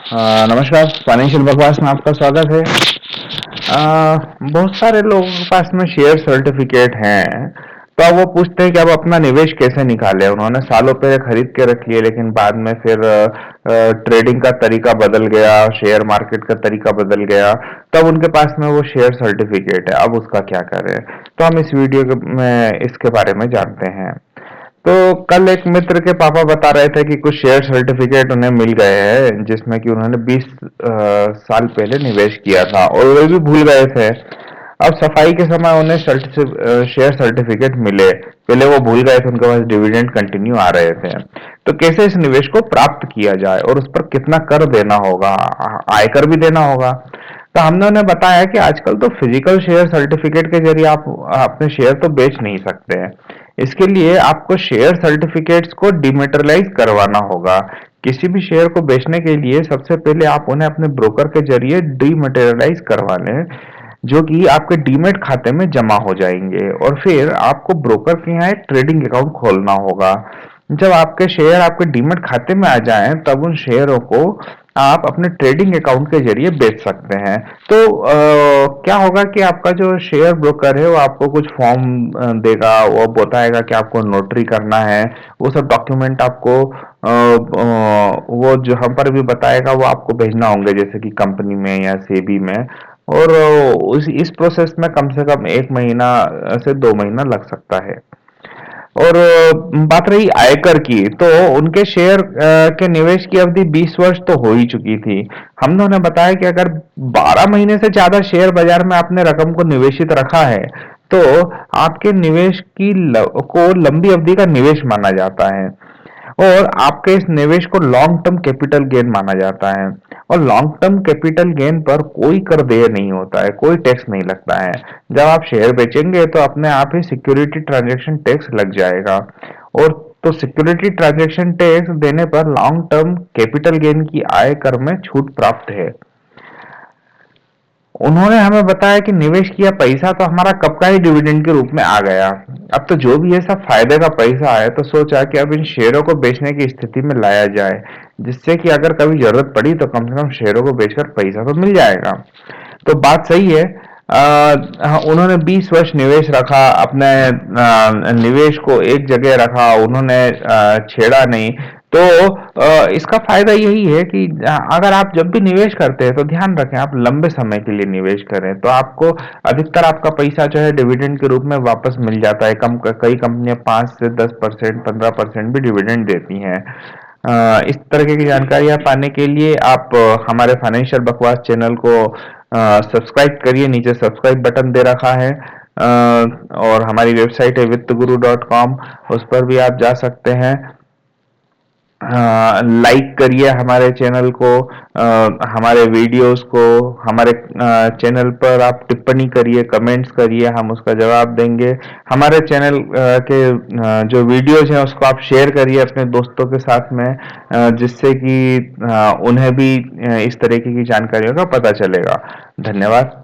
नमस्कार, फाइनेंशियल बकवास में आपका स्वागत है। बहुत सारे लोगों के पास में शेयर सर्टिफिकेट हैं, तो अब वो पूछते हैं कि अब अपना निवेश कैसे निकालें। उन्होंने सालों पहले खरीद के रख लिए, लेकिन बाद में फिर ट्रेडिंग का तरीका बदल गया, शेयर मार्केट का तरीका बदल गया, तब उनके पास में वो शेयर सर्टिफिकेट है। अब उसका क्या करें? तो हम इस में इसके बारे में जानते हैं। तो कल एक मित्र के पापा बता रहे थे कि कुछ शेयर सर्टिफिकेट उन्हें मिल गए हैं, जिसमें कि उन्होंने 20 साल पहले निवेश किया था और वे भी भूल गए थे। अब सफाई के समय उन्हें शेयर सर्टिफिकेट मिले। पहले वो भूल गए थे, उनके पास डिविडेंड कंटिन्यू आ रहे थे। तो कैसे इस निवेश को प्राप्त किया जाए और उस पर कितना कर देना होगा, आयकर भी देना होगा। तो हमने उन्हें बताया कि आजकल तो फिजिकल शेयर सर्टिफिकेट के जरिए आप अपने शेयर तो बेच नहीं सकते हैं। इसके लिए आपको शेयर सर्टिफिकेट्स को डिमेटेरियलाइज करवाना होगा। किसी भी शेयर को बेचने के लिए सबसे पहले आप उन्हें अपने ब्रोकर के जरिए डिमेटेरियलाइज करवा लें, जो कि आपके डीमेट खाते में जमा हो जाएंगे, और फिर आपको ब्रोकर के यहाँ एक ट्रेडिंग अकाउंट खोलना होगा। जब आपके शेयर आपके डीमेट खाते में आ जाएं, तब उन शेयरों को आप अपने ट्रेडिंग अकाउंट के जरिए बेच सकते हैं। तो क्या होगा कि आपका जो शेयर ब्रोकर है वो आपको कुछ फॉर्म देगा, वो बताएगा कि आपको नोटरी करना है। वो सब डॉक्यूमेंट आपको वो जो हम पर भी बताएगा वो आपको भेजना होंगे, जैसे कि कंपनी में या सेबी में। और उस इस प्रोसेस में कम से कम 1 महीना से 2 महीना लग सकता है। और बात रही आयकर की, तो उनके शेयर के निवेश की अवधि 20 वर्ष तो हो ही चुकी थी। हमने उन्हें बताया कि अगर 12 महीने से ज्यादा शेयर बाजार में आपने रकम को निवेशित रखा है, तो आपके निवेश को लंबी अवधि का निवेश माना जाता है, और आपके इस निवेश को लॉन्ग टर्म कैपिटल गेन माना जाता है। और लॉन्ग टर्म कैपिटल गेन पर कोई कर देय नहीं होता है, कोई टैक्स नहीं लगता है। जब आप शेयर बेचेंगे तो अपने आप ही सिक्योरिटी ट्रांजैक्शन टैक्स लग जाएगा, और तो सिक्योरिटी ट्रांजैक्शन टैक्स देने पर लॉन्ग टर्म कैपिटल गेन की आय कर में छूट प्राप्त है। उन्होंने हमें बताया कि निवेश किया पैसा तो हमारा कब का ही डिविडेंड के रूप में आ गया। अब तो जो भी है सब फायदे का पैसा है, तो सोचा कि अब इन शेयरों को बेचने की स्थिति में लाया जाए, जिससे कि अगर कभी जरूरत पड़ी तो कम से कम शेयरों को बेचकर पैसा तो मिल जाएगा। तो बात सही है। हाँ, उन्होंने 20 वर्ष निवेश रखा, अपने निवेश को एक जगह रखा, उन्होंने छेड़ा नहीं। तो इसका फायदा यही है कि अगर आप जब भी निवेश करते हैं तो ध्यान रखें आप लंबे समय के लिए निवेश करें, तो आपको अधिकतर आपका पैसा जो है डिविडेंड के रूप में वापस मिल जाता है। कई कंपनियां 5 से 10%, 15% भी डिविडेंड देती हैं। इस तरह की जानकारियां पाने के लिए आप हमारे फाइनेंशियल बकवास चैनल को सब्सक्राइब करिए। नीचे सब्सक्राइब बटन दे रखा है, और हमारी वेबसाइट है वित्तगुरु.com, उस पर भी आप जा सकते हैं। लाइक करिए हमारे चैनल को, हमारे वीडियोस को। हमारे चैनल पर आप टिप्पणी करिए, कमेंट्स करिए, हम उसका जवाब देंगे। हमारे चैनल के जो वीडियोस हैं उसको आप शेयर करिए अपने दोस्तों के साथ में, जिससे कि उन्हें भी इस तरीके की जानकारियों का पता चलेगा। धन्यवाद।